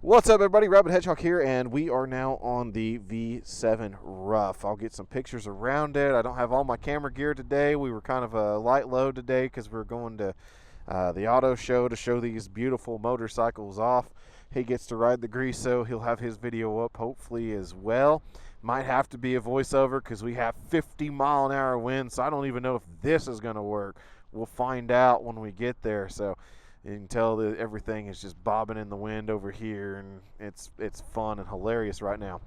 What's up, everybody? Rabbit Hedgehog here, and we are now on the V7 Rough. I'll get some pictures around it. I don't have all my camera gear today. We were kind of a light load today because we're going to the auto show to show these beautiful motorcycles off. He gets to ride the Griso. He'll have his video up hopefully as well. Might have to be a voiceover because we have 50-mile-an-hour winds, so I don't even know if this is going to work. We'll find out when we get there. So you can tell that everything is just bobbing in the wind over here, and it's fun and hilarious right now.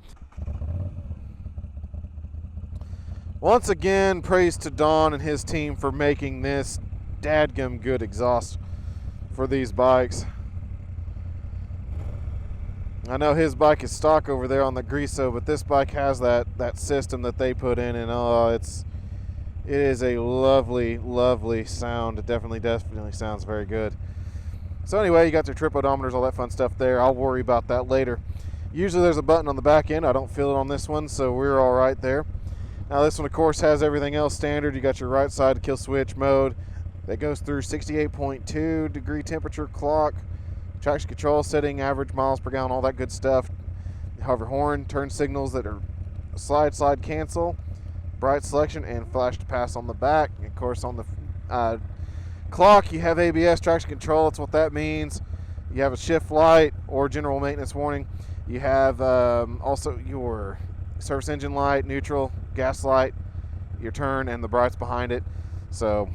Once again, praise to Don and his team for making this dadgum good exhaust for these bikes. I know his bike is stock over there on the Griso, but this bike has that system that they put in, and it is a lovely sound. It definitely sounds very good. So anyway, you got your trip odometers, all that fun stuff there. I'll worry about that later. Usually there's a button on the back end. I don't feel it on this one, so we're all right there. Now this one, of course, has everything else standard. You got your right side kill switch mode that goes through 68.2 degree temperature clock, traction control setting, average miles per gallon, all that good stuff. Hover horn, turn signals that are slide cancel, bright selection, and flash to pass on the back. Of course, on the clock you have ABS traction control. That's what that means. You have a shift light or general maintenance warning. You have also your service engine light, neutral, gas light, your turn, and the brights behind it. So,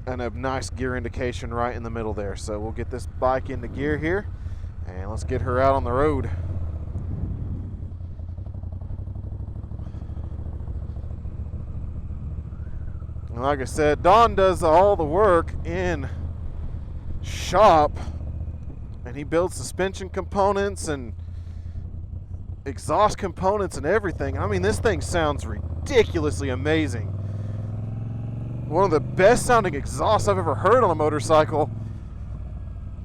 and a nice gear indication right in the middle there. So we'll get this bike into gear here and let's get her out on the road. And like I said, Don does all the work in shop, and he builds suspension components and exhaust components and everything. I mean, this thing sounds ridiculously amazing. One of the best sounding exhausts I've ever heard on a motorcycle,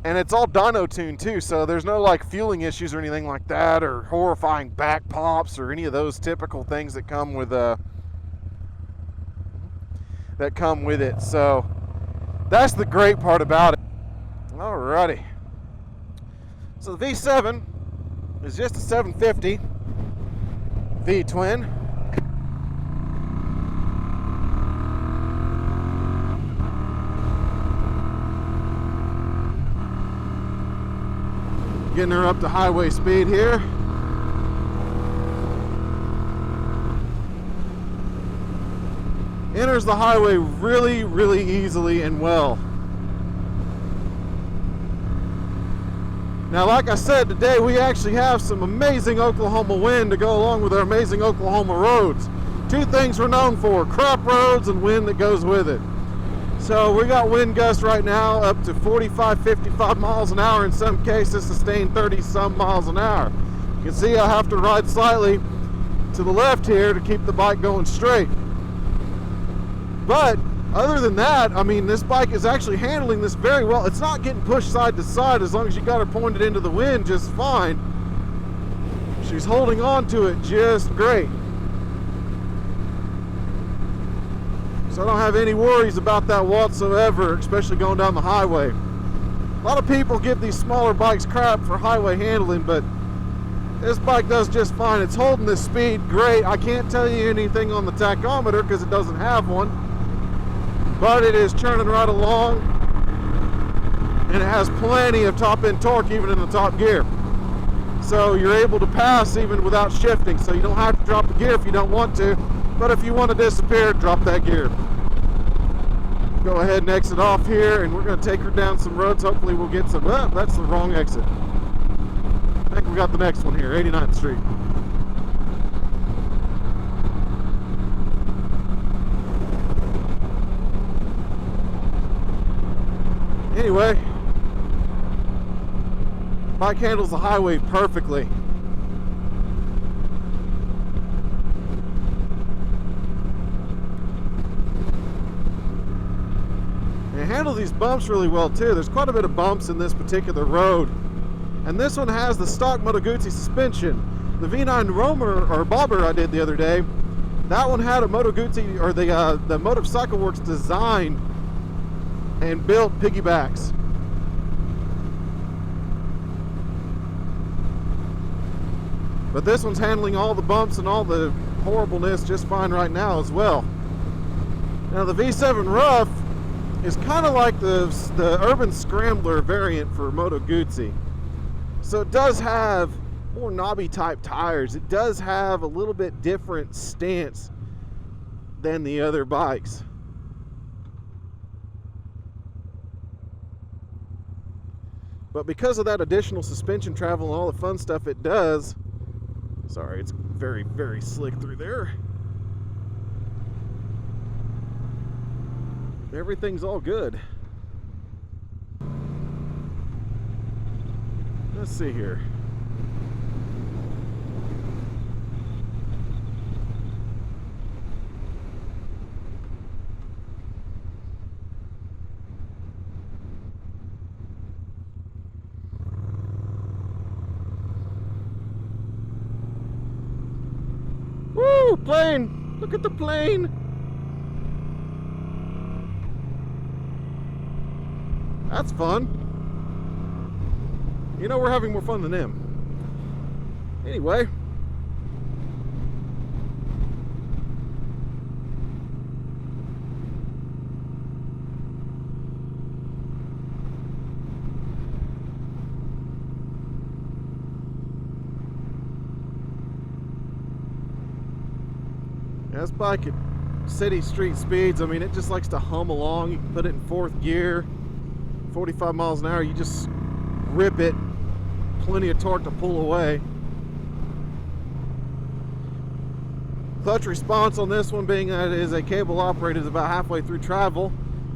and it's all dyno tuned too, so there's no like fueling issues or anything like that, or horrifying back pops or any of those typical things that come with it. So that's the great part about it. Alrighty. So the V7 is just a 750 V-twin. Getting her up to highway speed here. Enters the highway really easily and well. Now, like I said, today we actually have some amazing Oklahoma wind to go along with our amazing Oklahoma roads. Two things we're known for: crap roads and wind that goes with it. So we got wind gusts right now up to 45, 55 miles an hour, in some cases sustained 30 some miles an hour. You can see I have to ride slightly to the left here to keep the bike going straight. But other than that, I mean, this bike is actually handling this very well. It's not getting pushed side to side as long as you got her pointed into the wind just fine. She's holding on to it just great. So I don't have any worries about that whatsoever, especially going down the highway. A lot of people give these smaller bikes crap for highway handling, but this bike does just fine. It's holding this speed great. I can't tell you anything on the tachometer because it doesn't have one. But it is churning right along, and it has plenty of top end torque even in the top gear. So you're able to pass even without shifting, so you don't have to drop the gear if you don't want to, but if you want to disappear, drop that gear. Go ahead and exit off here, and we're going to take her down some roads. Hopefully we'll get some, that's the wrong exit. I think we got the next one here, 89th Street. Anyway, bike handles the highway perfectly. And it handles these bumps really well too. There's quite a bit of bumps in this particular road. And this one has the stock Moto Guzzi suspension. The V9 Roamer or Bobber I did the other day, that one had a Moto Guzzi, or the Motorcycle Works design and built piggybacks. But this one's handling all the bumps and all the horribleness just fine right now as well. Now the V7 Rough is kind of like the Urban Scrambler variant for Moto Guzzi. So it does have more knobby type tires. It does have a little bit different stance than the other bikes. But because of that additional suspension travel and all the fun stuff it does, sorry, it's very, very slick through there. Everything's all good. Let's see here. Woo, plane! Look at the plane! That's fun. You know, we're having more fun than them. Anyway. This bike at city street speeds, I mean, it just likes to hum along. You can put it in 4th gear, 45 miles an hour, you just rip it, plenty of torque to pull away. Clutch response on this one, being that it is a cable operated, is about halfway through travel,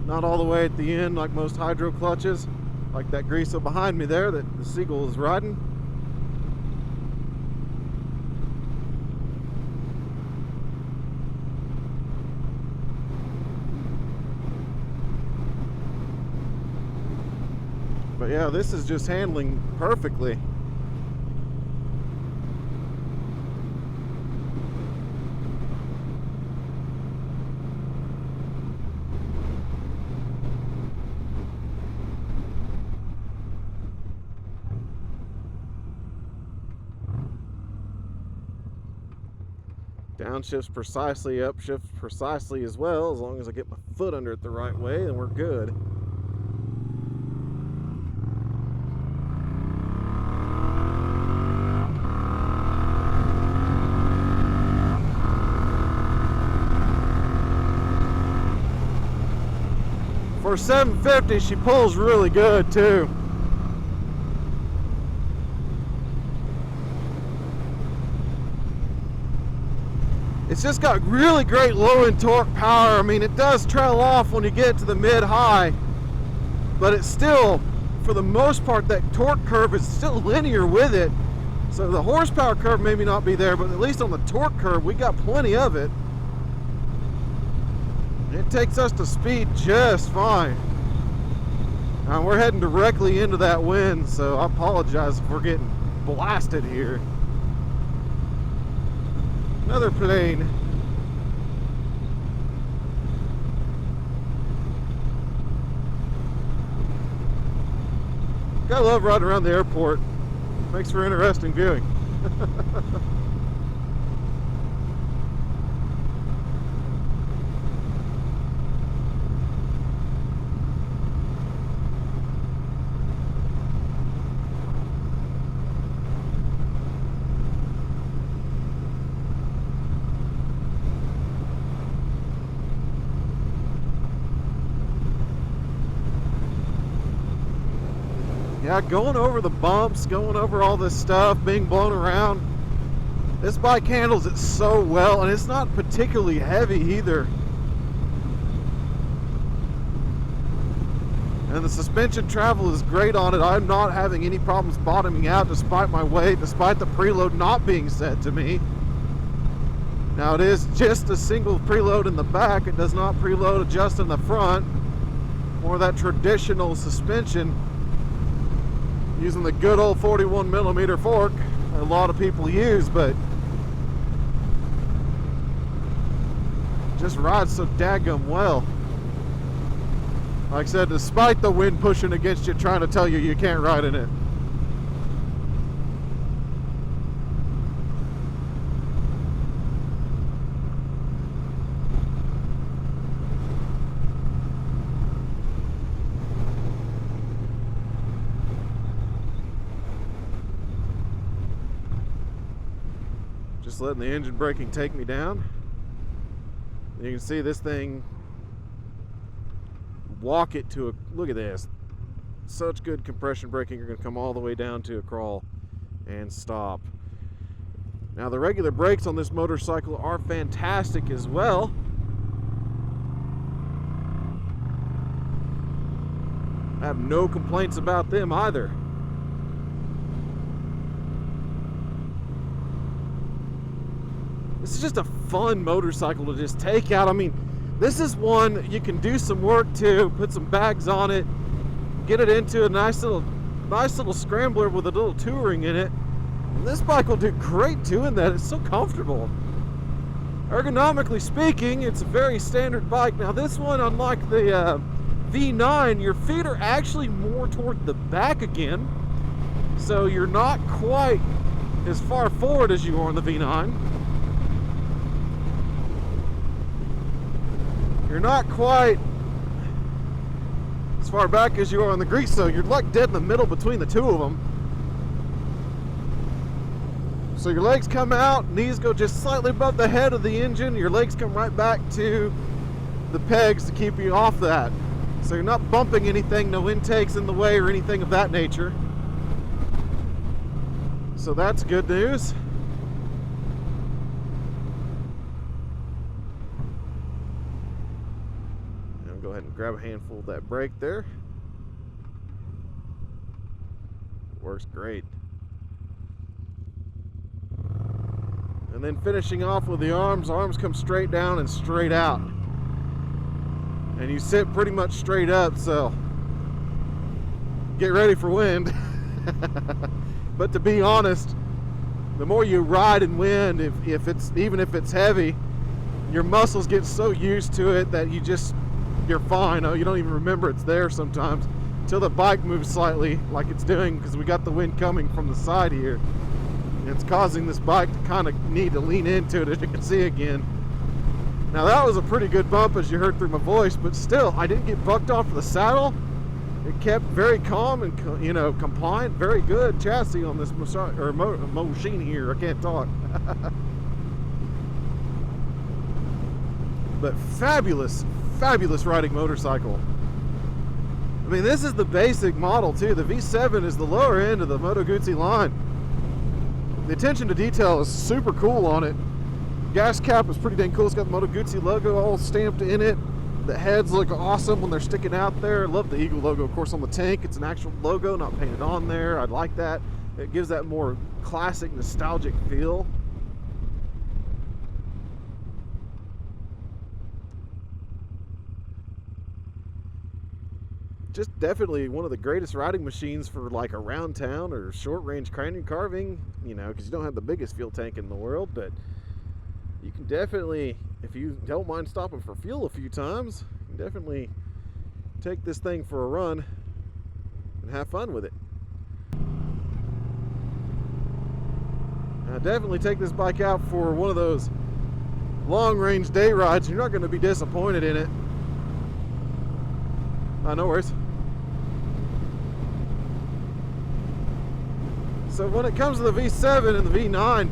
not all the way at the end like most hydro clutches, like that Grieso behind me there that the Seagull is riding. But yeah, this is just handling perfectly. Downshifts precisely, upshifts precisely as well. As long as I get my foot under it the right way, then we're good. For 750, she pulls really good too. It's just got really great low end torque power. I mean, it does trail off when you get to the mid-high, but it's still, for the most part, that torque curve is still linear with it. So the horsepower curve maybe not be there, but at least on the torque curve, we got plenty of it. It takes us to speed just fine. Now we're heading directly into that wind, so I apologize if we're getting blasted here. Another plane. Gotta love riding around the airport. Makes for interesting viewing. Yeah, going over the bumps, going over all this stuff, being blown around. This bike handles it so well, and it's not particularly heavy either. And the suspension travel is great on it. I'm not having any problems bottoming out despite my weight, despite the preload not being set to me. Now it is just a single preload in the back. It does not preload adjust in the front. More of that traditional suspension using the good old 41mm fork a lot of people use, but just rides so daggum well. Like I said, despite the wind pushing against you, trying to tell you you can't ride in it. just letting the engine braking take me down. And you can see this thing walk it to a, look at this. Such good compression braking, you're going to come all the way down to a crawl and stop. Now the regular brakes on this motorcycle are fantastic as well. I have no complaints about them either. This is just a fun motorcycle to just take out. I mean, this is one you can do some work to, put some bags on it, get it into a nice little scrambler with a little touring in it. And this bike will do great doing that. It's so comfortable. Ergonomically speaking, it's a very standard bike. Now this one, unlike the V9, your feet are actually more toward the back again, so you're not quite as far forward as you are on the V9. You're not quite as far back as you are on the Greaso. You're like dead in the middle between the two of them. So your legs come out, knees go just slightly above the head of the engine. Your legs come right back to the pegs to keep you off that. So you're not bumping anything, no intakes in the way or anything of that nature. So that's good news. And go ahead and grab a handful of that brake there. Works great. And then finishing off with the arms. Arms come straight down and straight out. And you sit pretty much straight up, so get ready for wind. But to be honest, the more you ride in wind, even if it's heavy, your muscles get so used to it that you're fine. You don't even remember it's there sometimes until the bike moves slightly like it's doing, because we got the wind coming from the side here. And it's causing this bike to kind of need to lean into it, as you can see again. Now that was a pretty good bump, as you heard through my voice, but still, I didn't get bucked off the saddle. It kept very calm and compliant. Very good chassis on this machine here. I can't talk. But fabulous, fabulous riding motorcycle. I mean, this is the basic model too. The V7 is the lower end of the Moto Guzzi line. The attention to detail is super cool on it. Gas cap is pretty dang cool. It's got the Moto Guzzi logo all stamped in it. The heads look awesome when they're sticking out there. I love the Eagle logo, of course, on the tank. It's an actual logo, not painted on there. I like that. It gives that more classic, nostalgic feel. Just definitely one of the greatest riding machines for like around town or short range canyon carving, because you don't have the biggest fuel tank in the world, but you can definitely, if you don't mind stopping for fuel a few times, you can definitely take this thing for a run and have fun with it. Now definitely take this bike out for one of those long range day rides. You're not going to be disappointed in it. No worries. So when it comes to the V7 and the V9,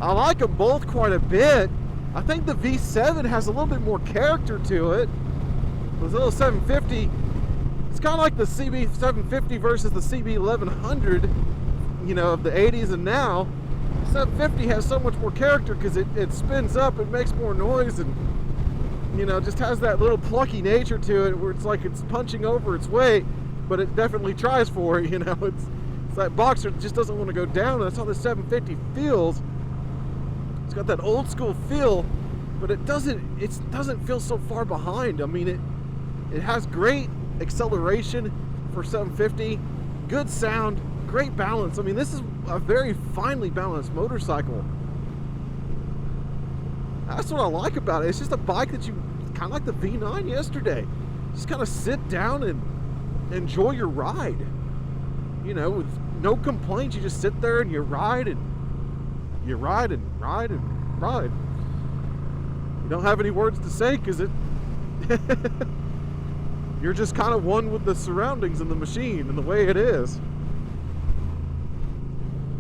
I like them both quite a bit. I think the V7 has a little bit more character to it. This little 750, it's kind of like the CB 750 versus the CB 1100, of the 80s and now. The 750 has so much more character because it spins up, it makes more noise, and just has that little plucky nature to it where it's like it's punching over its weight, but it definitely tries for it. It's that boxer that just doesn't want to go down. That's how the 750 feels. It's got that old school feel, but it doesn't feel so far behind. I mean, it has great acceleration for 750, good sound, great balance. I mean, this is a very finely balanced motorcycle. That's what I like about it. It's just a bike that you kind of like the V9 yesterday. Just kind of sit down and enjoy your ride. With no complaints. You just sit there and you ride and you ride and ride and ride. You don't have any words to say because you're just kind of one with the surroundings and the machine and the way it is.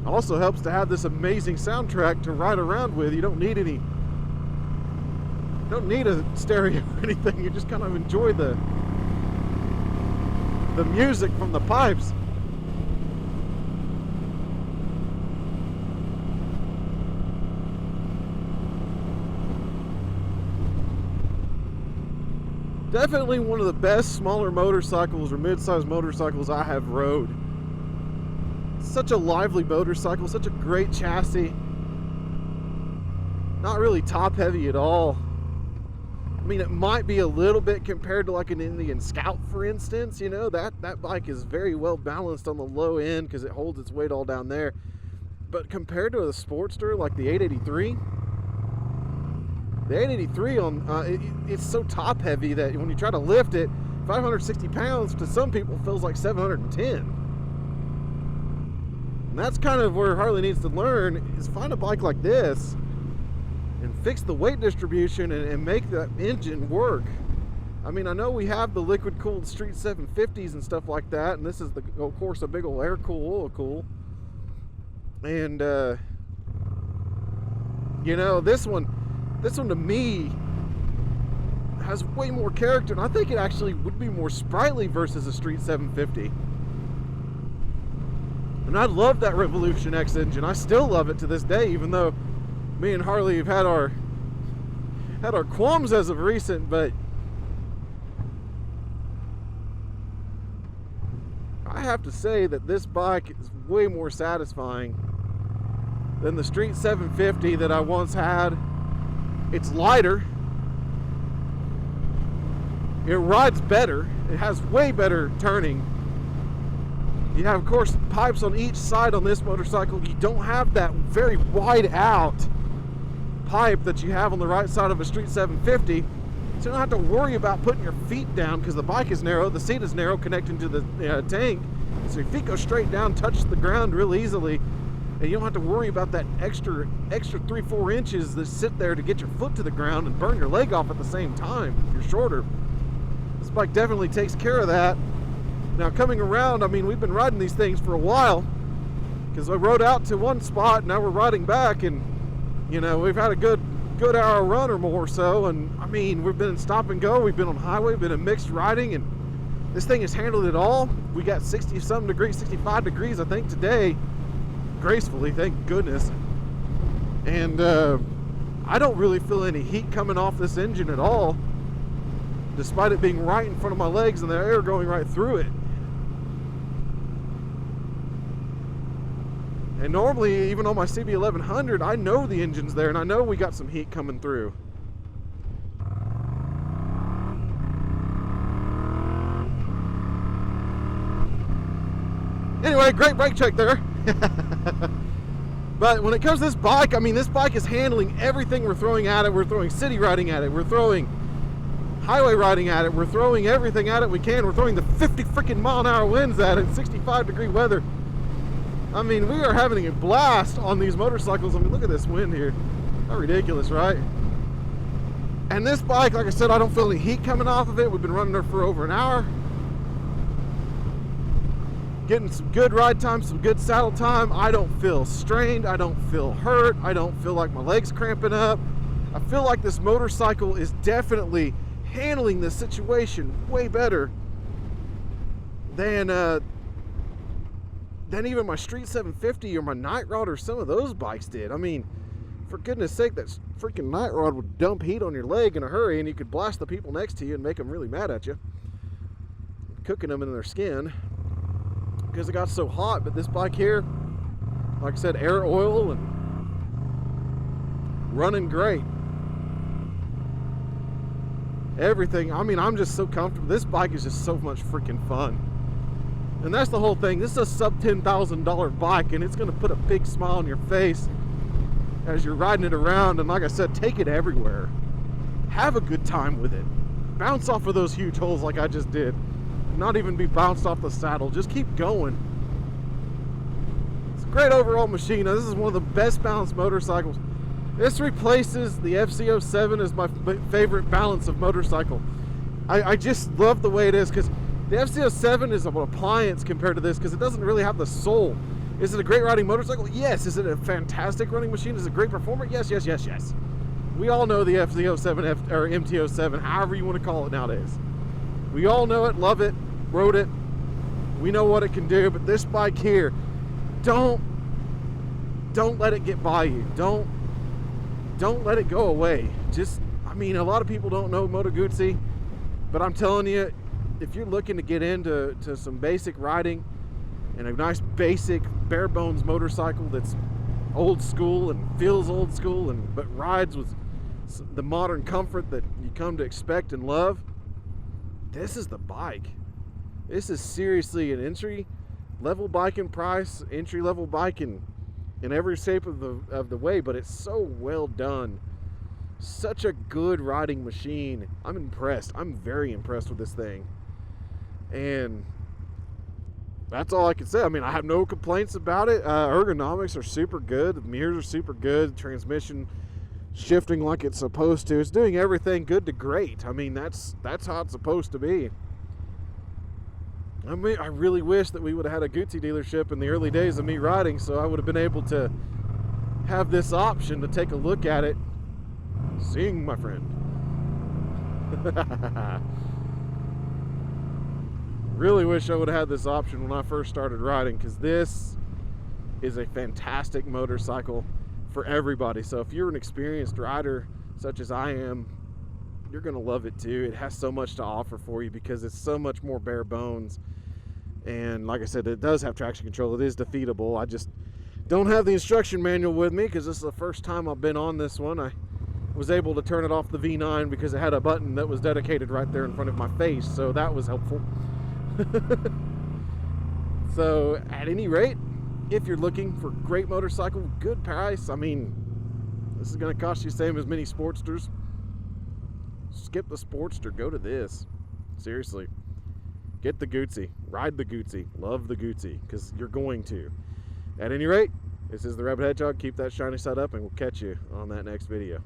Also helps to have this amazing soundtrack to ride around with. You don't need a stereo or anything. You just kind of enjoy the music from the pipes. Definitely one of the best smaller motorcycles or mid-sized motorcycles I have rode. Such a lively motorcycle, such a great chassis. Not really top heavy at all. I mean, it might be a little bit compared to like an Indian Scout, for instance. You know, that bike is very well balanced on the low end because it holds its weight all down there. But compared to a Sportster like the 883, the 883 it's so top heavy that when you try to lift it, 560 pounds to some people feels like 710. And that's kind of where Harley needs to learn, is find a bike like this and fix the weight distribution and make that engine work. I mean, I know we have the liquid cooled Street 750s and stuff like that, and this is of course a big old air cool, oil cool. And you know, this one to me has way more character, and I think it actually would be more sprightly versus a Street 750. And I love that Revolution X engine. I still love it to this day, even though me and Harley have had our qualms as of recent. But I have to say that this bike is way more satisfying than the Street 750 that I once had. It's lighter. It rides better. It has way better turning. You have, of course, pipes on each side on this motorcycle. You don't have that very wide out pipe that you have on the right side of a Street 750. So you don't have to worry about putting your feet down because the bike is narrow, the seat is narrow connecting to the tank. So your feet go straight down, touch the ground real easily. And you don't have to worry about that extra 3-4 inches that sit there to get your foot to the ground and burn your leg off at the same time if you're shorter. This bike definitely takes care of that. Now coming around, I mean, we've been riding these things for a while because I rode out to one spot, now we're riding back, and you know, we've had a good hour run or more so, and I mean, we've been in stop and go, we've been on highway, been in mixed riding, and this thing has handled it all. We got 60-some degrees, 65 degrees I think today, gracefully, thank goodness. And I don't really feel any heat coming off this engine at all, despite it being right in front of my legs and the air going right through it. And normally, even on my CB1100, I know the engine's there and I know we got some heat coming through. Anyway, great brake check there. But when it comes to this bike, I mean, this bike is handling everything we're throwing at it. We're throwing city riding at it. We're throwing highway riding at it. We're throwing everything at it we can. We're throwing the 50 freaking mile-an-hour winds at it, 65-degree weather. I mean, we are having a blast on these motorcycles. I mean, look at this wind here. How ridiculous, right? And this bike, like I said, I don't feel any heat coming off of it. We've been running her for over an hour. Getting some good ride time, some good saddle time. I don't feel strained. I don't feel hurt. I don't feel like my legs cramping up. I feel like this motorcycle is definitely handling this situation way better than even my Street 750 or my Night Rod or some of those bikes did. I mean, for goodness sake, that freaking Night Rod would dump heat on your leg in a hurry, and you could blast the people next to you and make them really mad at you, cooking them in their skin because it got so hot. But this bike here, like I said, air, oil, and running great. Everything. I mean, I'm just so comfortable. This bike is just so much freaking fun. And that's the whole thing. This is a sub $10,000 bike, and it's going to put a big smile on your face as you're riding it around. And like I said, take it everywhere. Have a good time with it. Bounce off of those huge holes like I just did. Not even be bounced off the saddle. Just keep going. It's a great overall machine. Now, this is one of the best balanced motorcycles. This replaces the FC07 as my favorite balance of motorcycle. I just love the way it is, because the FC07 is an appliance compared to this, because it doesn't really have the soul. Is it a great riding motorcycle? Yes. Is it a fantastic running machine? Is it a great performer? Yes, yes, yes, yes. We all know the FZ07 or MT07, however you want to call it nowadays. We all know it, love it, rode it. We know what it can do, but this bike here, don't let it get by you. Don't let it go away. Just, I mean, a lot of people don't know Moto Guzzi, but I'm telling you, if you're looking to get into some basic riding and a nice basic bare bones motorcycle that's old school and feels old school but rides with the modern comfort that you come to expect and love, this is the bike. This is seriously an entry level bike in price, entry level bike in every shape of the way, but it's so well done. Such a good riding machine. I'm impressed. I'm very impressed with this thing. And that's all I can say. I mean, I have no complaints about it. Ergonomics are super good. The mirrors are super good. Transmission shifting like it's supposed to. It's doing everything good to great. I mean, that's how it's supposed to be. I mean, I really wish that we would have had a Guzzi dealership in the early days of me riding, so I would have been able to have this option to take a look at it. Sing, my friend. Really wish I would have had this option when I first started riding, because this is a fantastic motorcycle for everybody. So if you're an experienced rider such as I am, you're going to love it too. It has so much to offer for you because it's so much more bare bones. And like I said, it does have traction control. It is defeatable. I just don't have the instruction manual with me because this is the first time I've been on this one. I was able to turn it off the V9 because it had a button that was dedicated right there in front of my face, so that was helpful. So at any rate, if you're looking for a great motorcycle, good price, I mean, this is going to cost you the same as many Sportsters. Skip the Sportster, go to this. Seriously, get the Guzzi, ride the Guzzi, love the Guzzi, because you're going to. At any rate, this is the Rabbit Hedgehog. Keep that shiny side up, and we'll catch you on that next video.